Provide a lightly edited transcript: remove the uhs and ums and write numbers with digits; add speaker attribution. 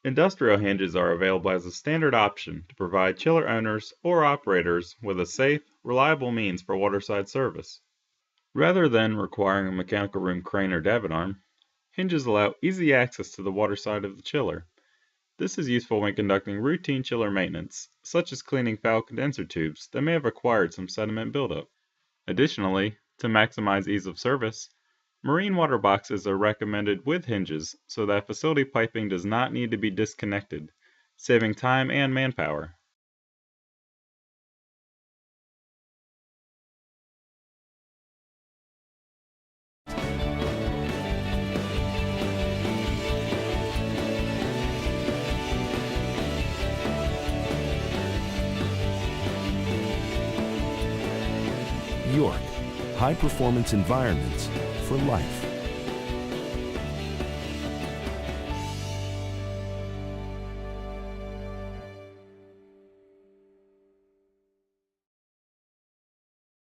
Speaker 1: Industrial hinges are available as a standard option to provide chiller owners or operators with a safe, reliable means for waterside service. Rather than requiring a mechanical room crane or davit arm, hinges allow easy access to the water side of the chiller. This is useful when conducting routine chiller maintenance, such as cleaning foul condenser tubes that may have acquired some sediment buildup. Additionally, to maximize ease of service, marine water boxes are recommended with hinges so that facility piping does not need to be disconnected, saving time and manpower.
Speaker 2: York, high performance environments for life.